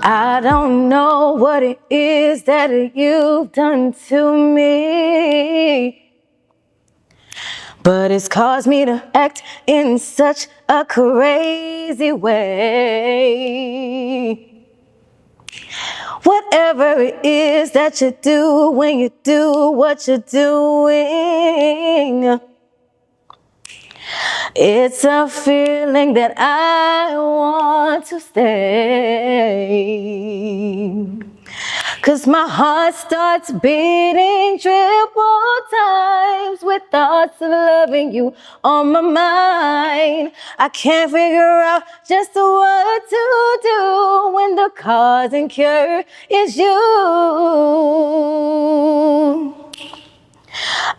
I don't know what it is that you've done to me, but it's caused me to act in such a crazy way. Whatever it is that you do when you do what you're doing, it's a feeling that I want to stay. 'Cause my heart starts beating triple times with thoughts of loving you on my mind. I can't figure out just what to do when the cause and cure is you.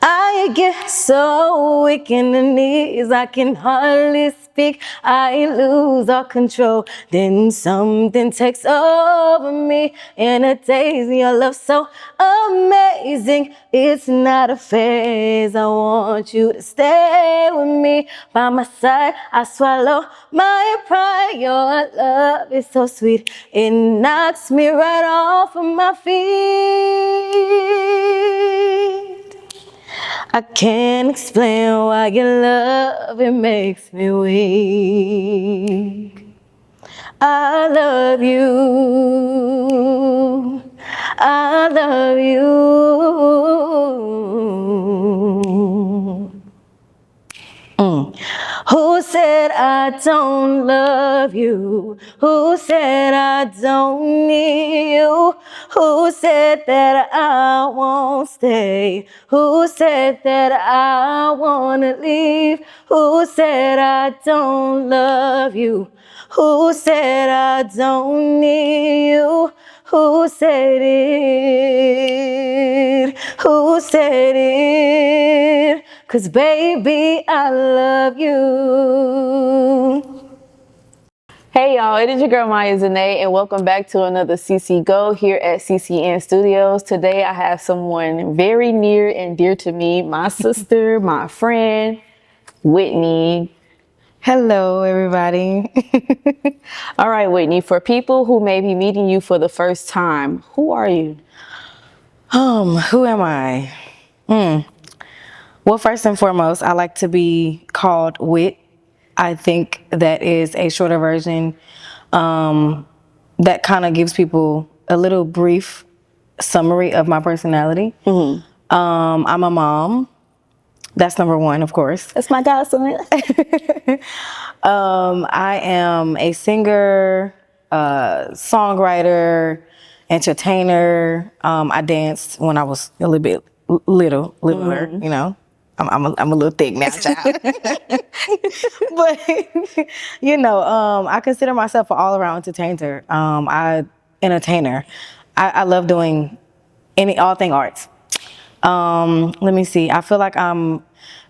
I get so weak in the knees, I can hardly speak. I lose all control, then something takes over me in a daze. Your love so amazing, it's not a phase. I want you to stay with me by my side. I swallow my pride. Your love is so sweet, it knocks me right off of my feet. I can't explain why your love, it makes me weak. I love you. I love you. Who said I don't love you? Who said I don't need you? Who said that I won't stay? Who said that I wanna leave? Who said I don't love you? Who said I don't need you? Who said it? Who said it? 'Cause baby, I love you. Hey y'all, it is your girl Mihya Z, and welcome back to another CCGo here at CCN Studios. Today I have someone very near and dear to me, my sister, my friend, Whitney. Hello, everybody. All right, Whitney, for people who may be meeting you for the first time, who are you? Who am I? Well, first and foremost, I like to be called Wit. I think that is a shorter version that kind of gives people a little brief summary of my personality. I'm a mom. That's number one, of course. That's my godson. I am a singer, songwriter, entertainer. I danced when I was a little bit littler, you know. I'm a little thick now, child. But you know, I consider myself an all-around entertainer. I love doing all thing arts. Let me see. I feel like I'm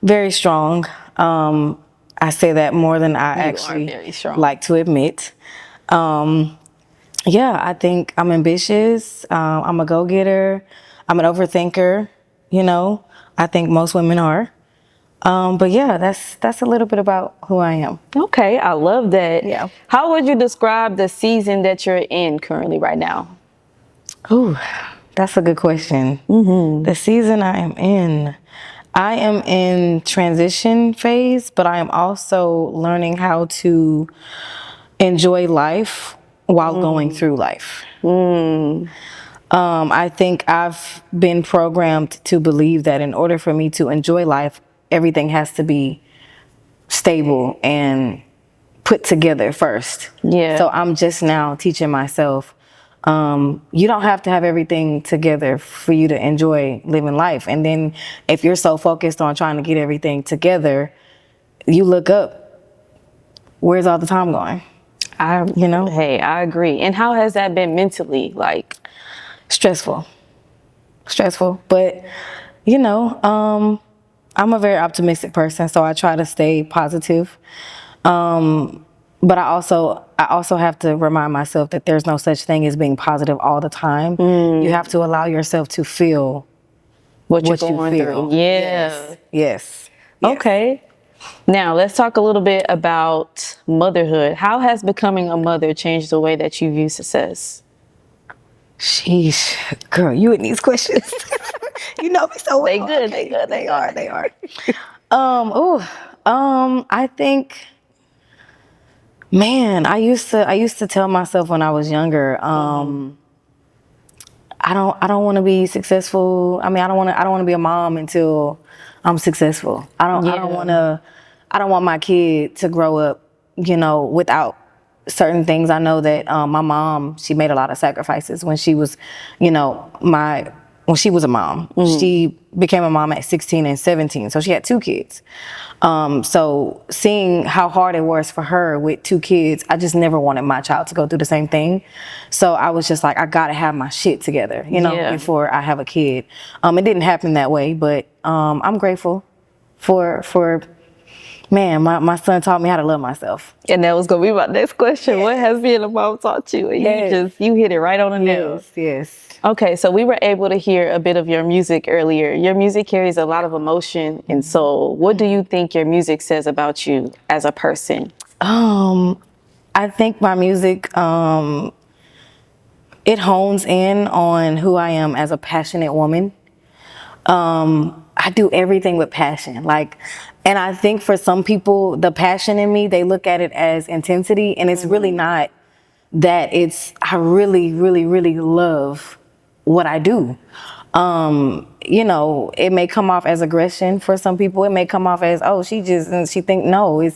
very strong. I say that more than I actually like to admit. Yeah, I think I'm ambitious. I'm a go-getter. I'm an overthinker. You know, I think most women are. But yeah, that's a little bit about who I am. Okay, I love that. Yeah. How would you describe the season that you're in currently right now? Ooh, that's a good question. The season I am in transition phase, but I am also learning how to enjoy life while going through life. I think I've been programmed to believe that in order for me to enjoy life, everything has to be stable and put together first. Yeah. So I'm just now teaching myself, you don't have to have everything together for you to enjoy living life. And then if you're so focused on trying to get everything together, you look up, where's all the time going? Hey, I agree. And how has that been mentally? Like, Stressful, but you know, I'm a very optimistic person, so I try to stay positive. But I also have to remind myself that there's no such thing as being positive all the time. You have to allow yourself to feel what you're going through. Yeah. Yes. Okay. Now, let's talk a little bit about motherhood. How has becoming a mother changed the way that you view success? Sheesh, girl, you in these questions. You know me so well. They good. Okay. They good. They are. They are. I think, man, I used to tell myself when I was younger, I don't want to be successful. I mean, I don't want to be a mom until I'm successful. I don't want my kid to grow up, without certain things. I know that my mom, she made a lot of sacrifices when she was, when she was a mom. She became a mom at 16 and 17, so she had 2 kids. So seeing how hard it was for her with 2 kids, I just never wanted my child to go through the same thing. So I was just like, I gotta have my shit together, before I have a kid. It didn't happen that way, but I'm grateful for man, my son taught me how to love myself. And that was gonna be my next question. Yes. What has being a mom taught you? And you hit it right on the nail. Yes. Okay, so we were able to hear a bit of your music earlier. Your music carries a lot of emotion and soul. What do you think your music says about you as a person? I think my music, it hones in on who I am as a passionate woman. I do everything with passion. And I think for some people, the passion in me, they look at it as intensity, and it's really not that. I really, really, really love what I do. It may come off as aggression for some people. It may come off as, oh, she think, no,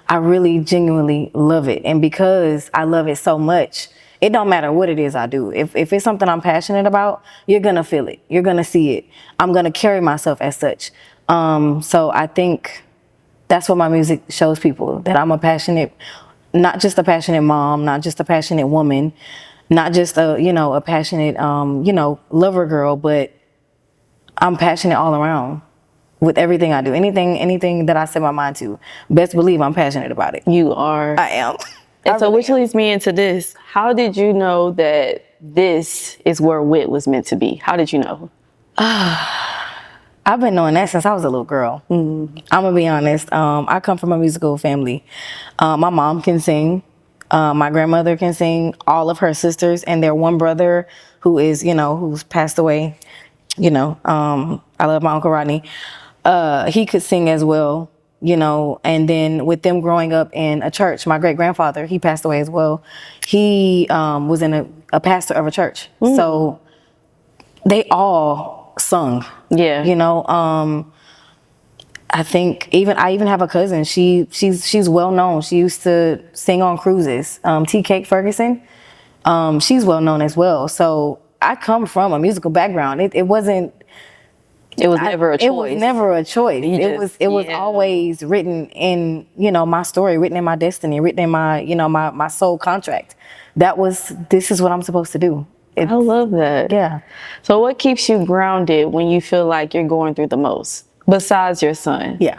I really genuinely love it. And because I love it so much, it don't matter what it is I do. If it's something I'm passionate about, you're going to feel it. You're going to see it. I'm going to carry myself as such. So I think that's what my music shows people, that I'm not just a passionate mom, not just a passionate woman, not just a passionate, lover girl, but I'm passionate all around with everything I do. Anything that I set my mind to, best believe I'm passionate about it. You are. I am. And so which leads me into this. How did you know that this is where Whit was meant to be? How did you know? I've been knowing that since I was a little girl. I'm gonna be honest. I come from a musical family. My mom can sing. My grandmother can sing. All of her sisters and their one brother who's passed away. I love my Uncle Rodney. He could sing as well. And then with them growing up in a church, my great grandfather, he passed away as well. He was in a pastor of a church. So they all sung. Yeah. I think I even have a cousin. She's well known. She used to sing on cruises. T. Cake Ferguson. She's well known as well. So I come from a musical background. It was never a choice. It was never a choice. It was always written in, my story, written in my destiny, written in my, my soul contract. This is what I'm supposed to do. I love that. Yeah. So what keeps you grounded when you feel like you're going through the most, besides your son? Yeah.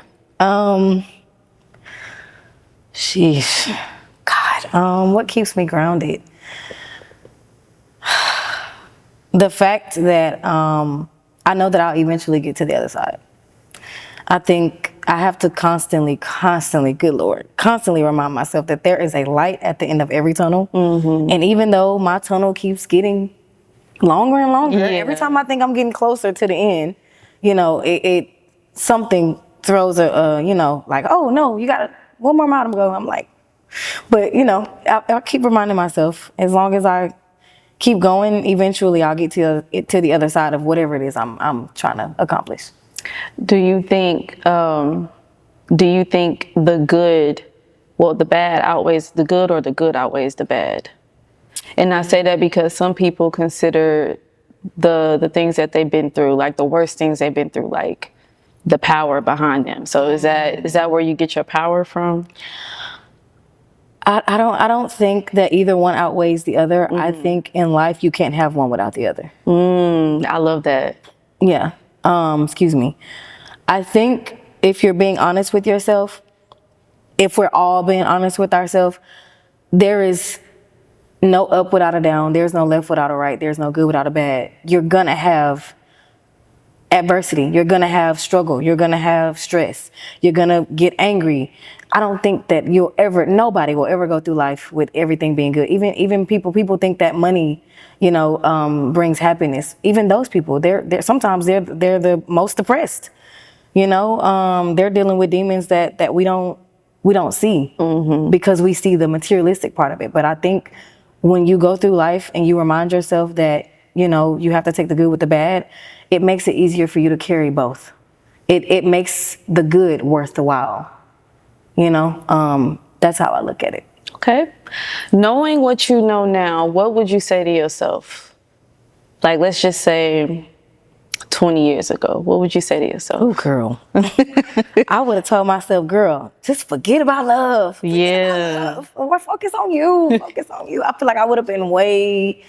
Sheesh. God. What keeps me grounded? The fact that I know that I'll eventually get to the other side. I think I have to constantly, good Lord, constantly remind myself that there is a light at the end of every tunnel. And even though my tunnel keeps getting longer and longer, every time I think I'm getting closer to the end, it something throws like, oh no, you got one more mile to go. I'm like, but I'll keep reminding myself, as long as I keep going, eventually I'll get to the other side of whatever it is I'm trying to accomplish. Do you think the bad outweighs the good, or the good outweighs the bad? And I say that because some people consider the things that they've been through, like the worst things they've been through, like the power behind them. So is that where you get your power from? I don't think that either one outweighs the other. I think in life you can't have one without the other. I love that. Yeah. Excuse me. I think if you're being honest with yourself, if we're all being honest with ourselves, there is no up without a down. There's no left without a right. There's no good without a bad. You're going to have adversity. You're going to have struggle. You're going to have stress. You're going to get angry. I don't think that nobody will ever go through life with everything being good. Even people think that money, brings happiness. Even those people, they're sometimes they're the most depressed. They're dealing with demons that we don't see because we see the materialistic part of it. But I think when you go through life and you remind yourself that, you have to take the good with the bad, it makes it easier for you to carry both. It makes the good worth the while. That's how I look at it. Okay. Knowing what you know now, what would you say to yourself? Like, let's just say 20 years ago, what would you say to yourself? Oh, girl. I would have told myself, girl, just forget about love. Or focus on you. Focus on you. I feel like I would have been way,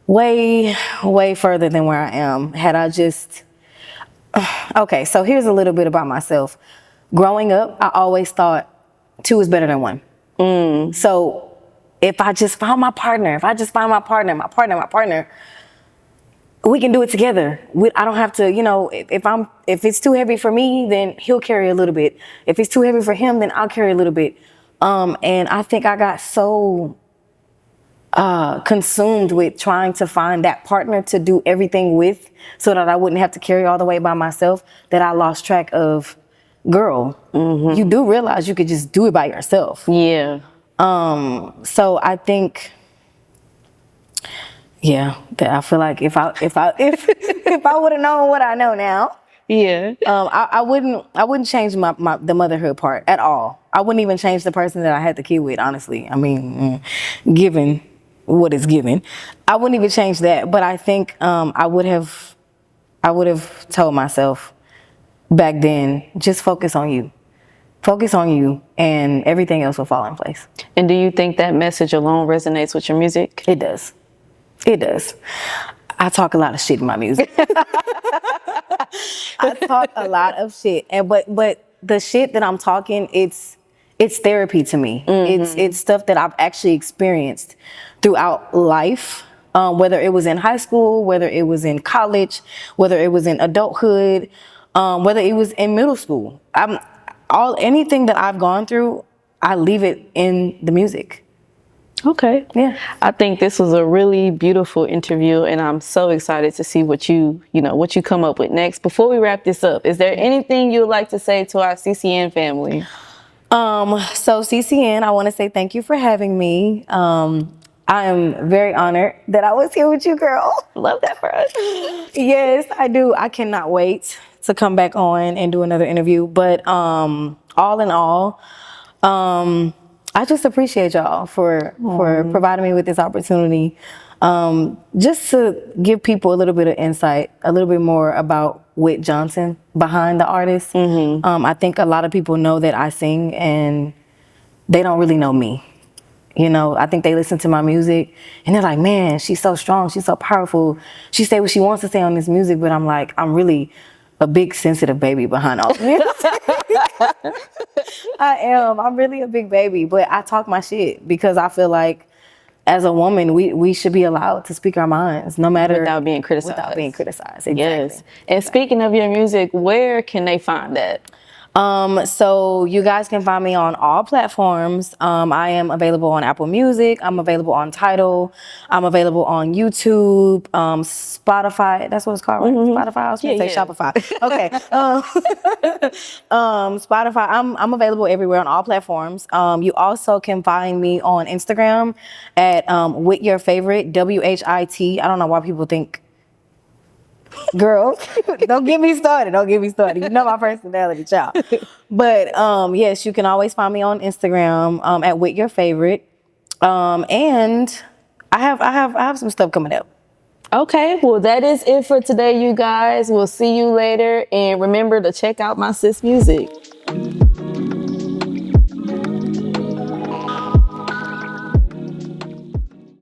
way, way further than where I am had I just... Okay, so here's a little bit about myself. Growing up, I always thought 2 is better than 1. So if I just found my partner, we can do it together. I don't have to, if it's too heavy for me, then he'll carry a little bit. If it's too heavy for him, then I'll carry a little bit. And I think I got so consumed with trying to find that partner to do everything with so that I wouldn't have to carry all the way by myself that I lost track of, girl, you do realize you could just do it by yourself. Yeah. So I think... Yeah, I feel like if I would have known what I know now, I wouldn't change the motherhood part at all. I wouldn't even change the person that I had the kid with, honestly. I mean, given what is given, I wouldn't even change that. But I think I would have told myself back then, just focus on you. Focus on you, and everything else will fall in place. And do you think that message alone resonates with your music? It does. It does. I talk a lot of shit in my music. I talk a lot of shit, but the shit that I'm talking, it's therapy to me. It's stuff that I've actually experienced throughout life, whether it was in high school, whether it was in college, whether it was in adulthood, whether it was in middle school. Anything that I've gone through, I leave it in the music. Okay. Yeah. I think this was a really beautiful interview, and I'm so excited to see what you come up with next. Before we wrap this up, is there anything you would like to say to our CCN family? So CCN, I want to say thank you for having me. I am very honored that I was here with you, girl. Love that for us. Yes, I do. I cannot wait to come back on and do another interview. But all in all, I just appreciate y'all for providing me with this opportunity, just to give people a little bit of insight, a little bit more about Whit Johnson behind the artist. I think a lot of people know that I sing and they don't really know me. I think they listen to my music and they're like, man, she's so strong, she's so powerful. She say what she wants to say on this music, but I'm like, I'm really a big sensitive baby behind all this. I am. I'm really a big baby, but I talk my shit because I feel like as a woman, we should be allowed to speak our minds, no matter... Without being criticized. Without being criticized, exactly. Yes. And speaking of your music, where can they find that? So you guys can find me on all platforms. I am available on Apple Music. I'm available on Tidal. I'm available on YouTube, Spotify. That's what it's called, right? Spotify. I was going to say Shopify. Okay. Spotify. I'm available everywhere on all platforms. You also can find me on Instagram at with your favorite WHIT. I don't know why people think. Girl, don't get me started. You know my personality, child. But yes, you can always find me on Instagram at with your favorite. And I have some stuff coming up. Okay, well that is it for today, you guys. We'll see you later, and remember to check out my sis music.